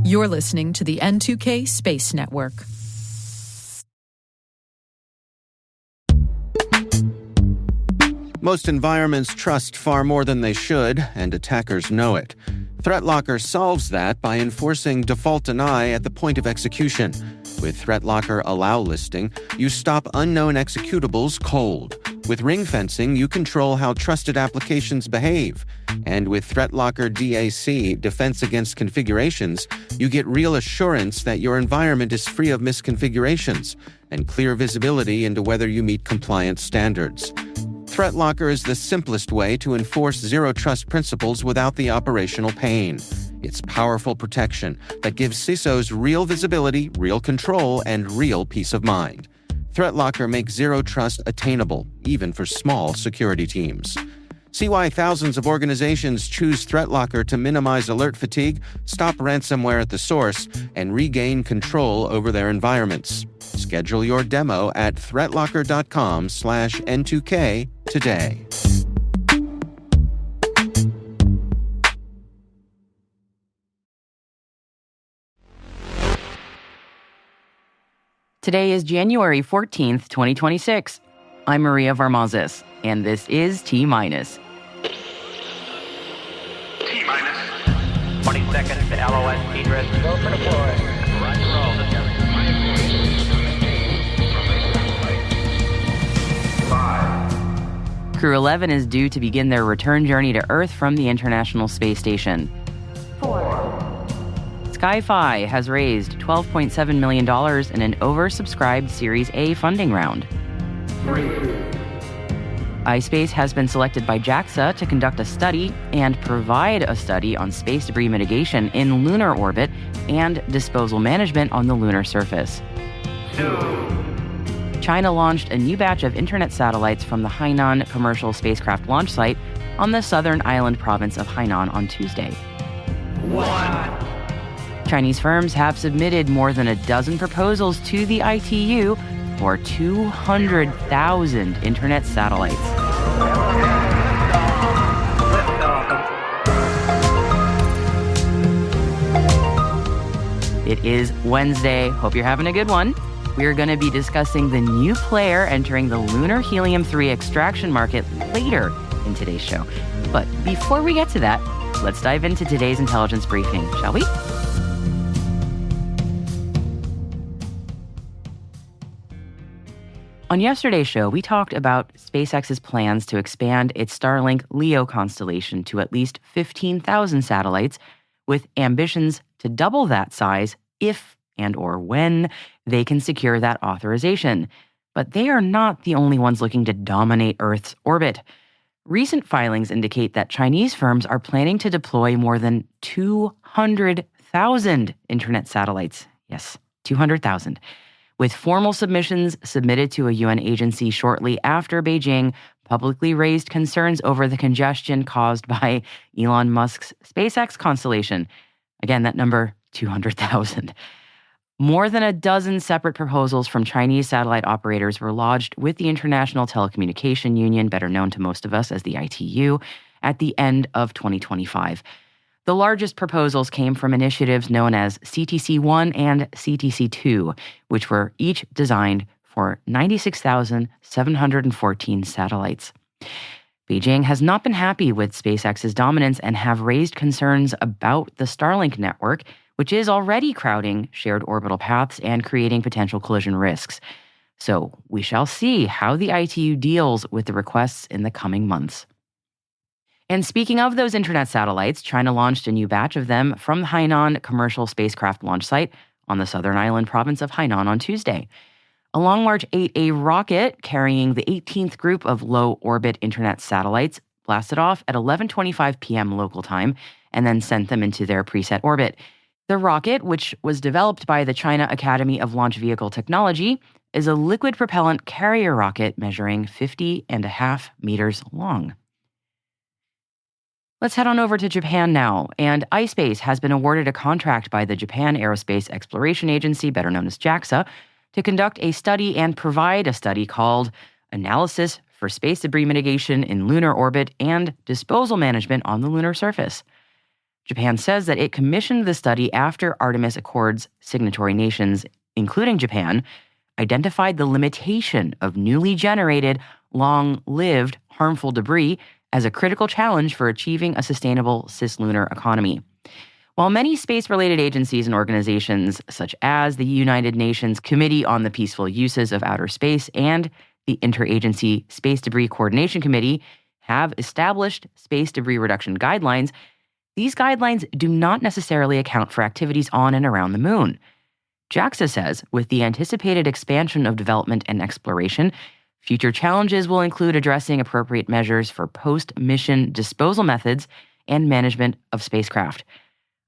You're listening to the N2K Space Network. Most environments trust far more than they should, and attackers know it. ThreatLocker solves that by enforcing default deny at the point of execution. With ThreatLocker Allow listing, you stop unknown executables cold. With ring fencing, you control how trusted applications behave. And with ThreatLocker DAC, Defense Against Configurations, you get real assurance that your environment is free of misconfigurations and clear visibility into whether you meet compliance standards. ThreatLocker is the simplest way to enforce zero-trust principles without the operational pain. It's powerful protection that gives CISOs real visibility, real control, and real peace of mind. ThreatLocker makes zero-trust attainable, even for small security teams. See why thousands of organizations choose ThreatLocker to minimize alert fatigue, stop ransomware at the source, and regain control over their environments. Schedule your demo at threatlocker.com/N2K today. Today is January 14th, 2026. I'm Maria Varmazis, and this is T-Minus. T-minus 20 seconds to LOS speed risk. Go for deploy. Roger, roll. 5. Crew 11 is due to begin their return journey to Earth from the International Space Station. 4. Sky-Fi has raised $12.7 million in an oversubscribed Series A funding round. 3. ispace has been selected by JAXA to conduct a study and provide a study on space debris mitigation in lunar orbit and disposal management on the lunar surface. 2. China launched a new batch of internet satellites from the Hainan commercial spacecraft launch site on the southern island province of Hainan on Tuesday. 1. Chinese firms have submitted more than a dozen proposals to the ITU for 200,000 internet satellites. It is Wednesday. Hope you're having a good one. We're going to be discussing the new player entering the lunar helium-3 extraction market later in today's show. But before we get to that, let's dive into today's intelligence briefing, shall we? On yesterday's show, we talked about SpaceX's plans to expand its Starlink LEO constellation to at least 15,000 satellites, with ambitions to double that size if and or when they can secure that authorization. But they are not the only ones looking to dominate Earth's orbit. Recent filings indicate that Chinese firms are planning to deploy more than 200,000 internet satellites. Yes, 200,000. With formal submissions submitted to a UN agency shortly after Beijing publicly raised concerns over the congestion caused by Elon Musk's SpaceX constellation. Again, that number, 200,000. More than a dozen separate proposals from Chinese satellite operators were lodged with the International Telecommunication Union, better known to most of us as the ITU, at the end of 2025. The largest proposals came from initiatives known as CTC-1 and CTC-2, which were each designed for 96,714 satellites. Beijing has not been happy with SpaceX's dominance and have raised concerns about the Starlink network, which is already crowding shared orbital paths and creating potential collision risks. So we shall see how the ITU deals with the requests in the coming months. And speaking of those internet satellites, China launched a new batch of them from the Hainan commercial spacecraft launch site on the southern island province of Hainan on Tuesday. A Long March 8A rocket carrying the 18th group of low-orbit internet satellites blasted off at 11:25 p.m. local time and then sent them into their preset orbit. The rocket, which was developed by the China Academy of Launch Vehicle Technology, is a liquid propellant carrier rocket measuring 50.5 meters long. Let's head on over to Japan now, and ispace has been awarded a contract by the Japan Aerospace Exploration Agency, better known as JAXA, to conduct a study and provide a study called Analysis for Space Debris Mitigation in Lunar Orbit and Disposal Management on the Lunar Surface. Japan says that it commissioned the study after Artemis Accords signatory nations, including Japan, identified the limitation of newly generated, long-lived, harmful debris as a critical challenge for achieving a sustainable cislunar economy. While many space-related agencies and organizations, such as the United Nations Committee on the Peaceful Uses of Outer Space and the Interagency Space Debris Coordination Committee, have established space debris reduction guidelines, these guidelines do not necessarily account for activities on and around the moon. JAXA says, with the anticipated expansion of development and exploration, future challenges will include addressing appropriate measures for post-mission disposal methods and management of spacecraft.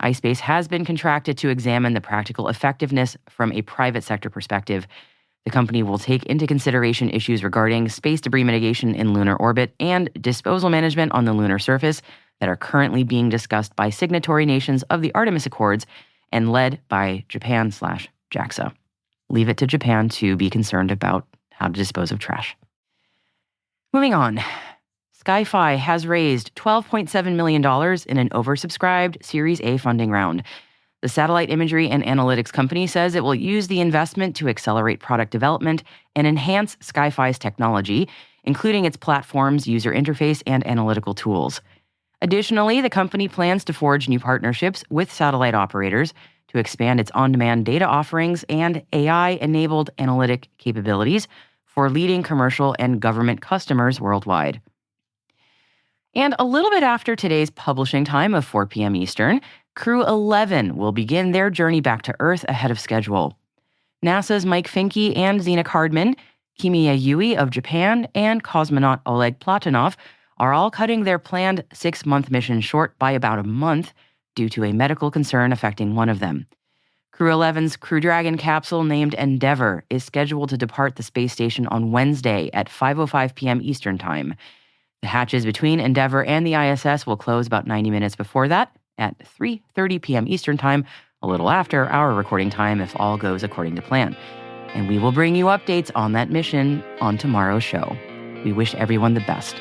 ispace has been contracted to examine the practical effectiveness from a private sector perspective. The company will take into consideration issues regarding space debris mitigation in lunar orbit and disposal management on the lunar surface that are currently being discussed by signatory nations of the Artemis Accords and led by Japan/JAXA. Leave it to Japan to be concerned about how to dispose of trash. Moving on. SkyFi has raised $12.7 million in an oversubscribed Series A funding round. The satellite imagery and analytics company says it will use the investment to accelerate product development and enhance SkyFi's technology, including its platform's user interface and analytical tools. Additionally, the company plans to forge new partnerships with satellite operators to expand its on-demand data offerings and AI-enabled analytic capabilities for leading commercial and government customers worldwide. And a little bit after today's publishing time of 4 p.m. Eastern, Crew 11 will begin their journey back to Earth ahead of schedule. NASA's Mike Finke and Zena Cardman, Kimiya Yui of Japan, and cosmonaut Oleg Platonov are all cutting their planned 6-month mission short by about a month due to a medical concern affecting one of them. Crew 11's Crew Dragon capsule named Endeavour is scheduled to depart the space station on Wednesday at 5:05 p.m. Eastern Time. The hatches between Endeavour and the ISS will close about 90 minutes before that at 3:30 p.m. Eastern Time, a little after our recording time if all goes according to plan. And we will bring you updates on that mission on tomorrow's show. We wish everyone the best.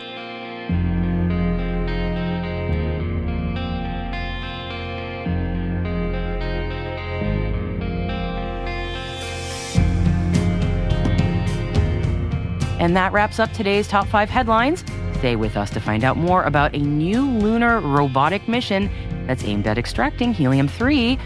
And that wraps up today's Top 5 headlines. Stay with us to find out more about a new lunar robotic mission that's aimed at extracting helium-3.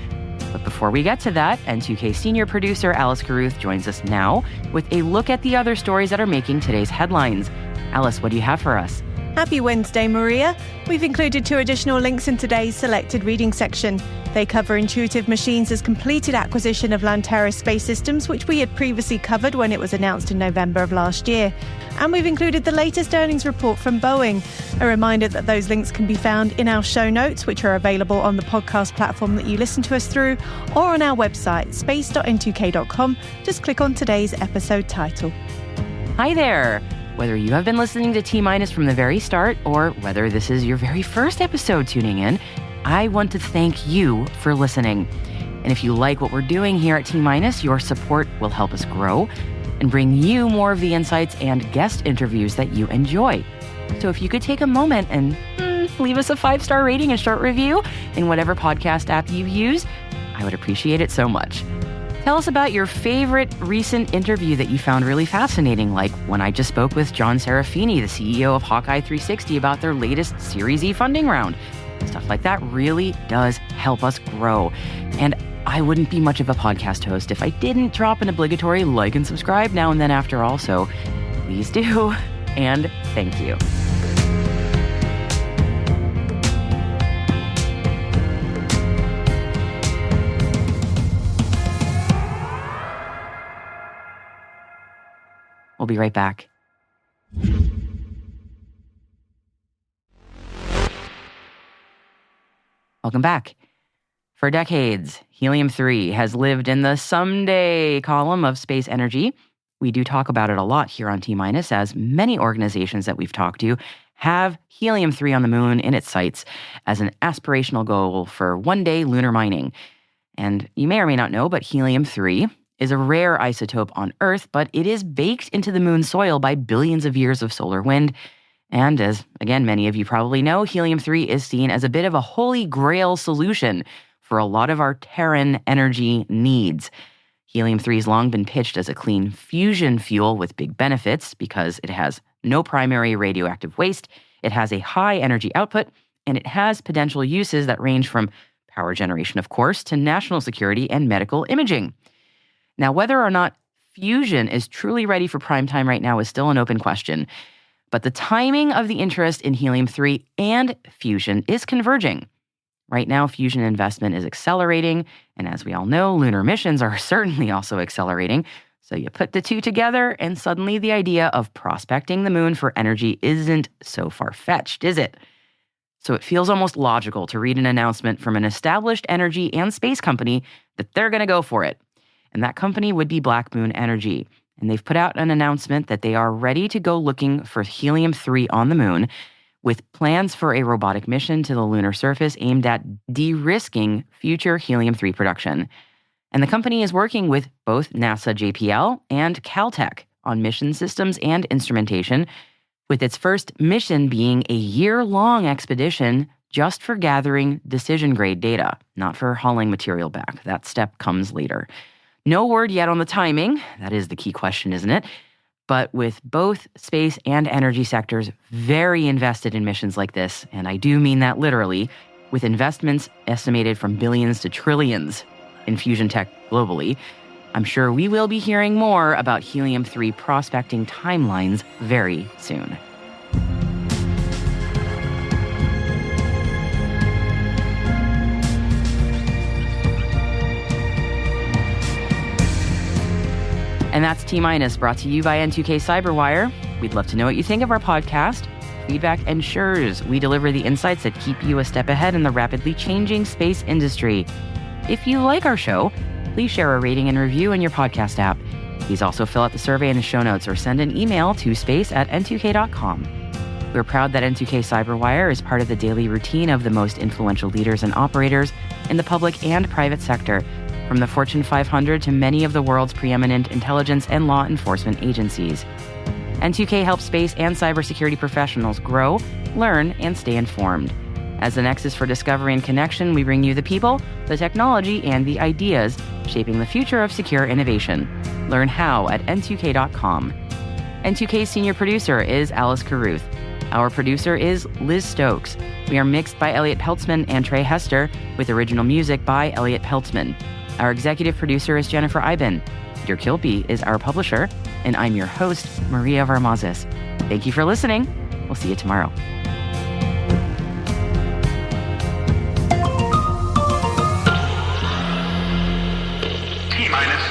But before we get to that, N2K senior producer Alice Carruth joins us now with a look at the other stories that are making today's headlines. Alice, what do you have for us? Happy Wednesday, Maria. We've included 2 additional links in today's selected reading section. They cover Intuitive Machines' completed acquisition of Lantera Space Systems, which we had previously covered when it was announced in November of last year. And we've included the latest earnings report from Boeing. A reminder that those links can be found in our show notes, which are available on the podcast platform that you listen to us through, or on our website, space.n2k.com. Just click on today's episode title. Hi there. Whether you have been listening to T-Minus from the very start or whether this is your very first episode tuning in, I want to thank you for listening. And if you like what we're doing here at T-Minus, your support will help us grow and bring you more of the insights and guest interviews that you enjoy. So if you could take a moment and leave us a 5-star rating and short review in whatever podcast app you use, I would appreciate it so much. Tell us about your favorite recent interview that you found really fascinating, like when I just spoke with John Serafini, the CEO of Hawkeye 360, about their latest Series E funding round. Stuff like that really does help us grow. And I wouldn't be much of a podcast host if I didn't drop an obligatory like and subscribe now and then after all, so please do. And thank you. We'll be right back. Welcome back. For decades, helium-3 has lived in the someday column of space energy. We do talk about it a lot here on T-Minus, as many organizations that we've talked to have helium-3 on the moon in its sights as an aspirational goal for one-day lunar mining. And you may or may not know, but helium-3 is a rare isotope on Earth, but it is baked into the moon's soil by billions of years of solar wind. And as, again, many of you probably know, helium-3 is seen as a bit of a holy grail solution for a lot of our Terran energy needs. Helium-3 has long been pitched as a clean fusion fuel with big benefits because it has no primary radioactive waste, it has a high energy output, and it has potential uses that range from power generation, of course, to national security and medical imaging. Now, whether or not fusion is truly ready for prime time right now is still an open question. But the timing of the interest in helium-3 and fusion is converging. Right now, fusion investment is accelerating, and as we all know, lunar missions are certainly also accelerating. So you put the two together, and suddenly the idea of prospecting the moon for energy isn't so far-fetched, is it? So it feels almost logical to read an announcement from an established energy and space company that they're going to go for it. And that company would be Black Moon Energy. And they've put out an announcement that they are ready to go looking for helium-3 on the moon, with plans for a robotic mission to the lunar surface aimed at de-risking future helium-3 production. And the company is working with both NASA JPL and Caltech on mission systems and instrumentation, with its first mission being a year-long expedition just for gathering decision-grade data, not for hauling material back. That step comes later. No word yet on the timing. That is the key question, isn't it? But with both space and energy sectors very invested in missions like this, and I do mean that literally, with investments estimated from billions to trillions in fusion tech globally, I'm sure we will be hearing more about helium-3 prospecting timelines very soon. And that's T-Minus, brought to you by N2K Cyberwire. We'd love to know what you think of our podcast. Feedback ensures we deliver the insights that keep you a step ahead in the rapidly changing space industry. If you like our show, please share a rating and review in your podcast app. Please also fill out the survey in the show notes or send an email to space@n2k.com. We're proud that N2K Cyberwire is part of the daily routine of the most influential leaders and operators in the public and private sector, from the Fortune 500 to many of the world's preeminent intelligence and law enforcement agencies. N2K helps space and cybersecurity professionals grow, learn, and stay informed. As the nexus for discovery and connection, we bring you the people, the technology, and the ideas shaping the future of secure innovation. Learn how at n2k.com. N2K's senior producer is Alice Carruth. Our producer is Liz Stokes. We are mixed by Elliot Peltzman and Trey Hester, with original music by Elliot Peltzman. Our executive producer is Jennifer Iben. Peter Kilby is our publisher, and I'm your host, Maria Varmazes. Thank you for listening. We'll see you tomorrow. T-minus.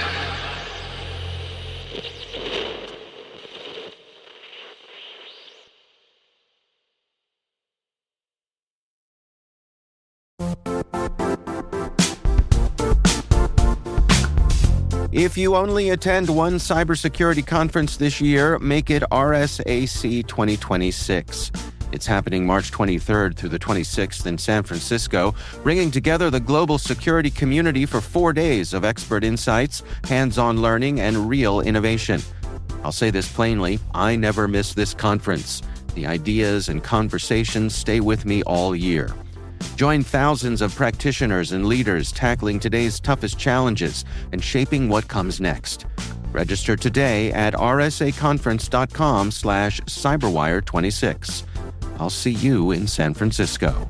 If you only attend one cybersecurity conference this year, make it RSAC 2026. It's happening March 23rd through the 26th in San Francisco, bringing together the global security community for 4 days of expert insights, hands-on learning, and real innovation. I'll say this plainly, I never miss this conference. The ideas and conversations stay with me all year. Join thousands of practitioners and leaders tackling today's toughest challenges and shaping what comes next. Register today at rsaconference.com/cyberwire26. I'll see you in San Francisco.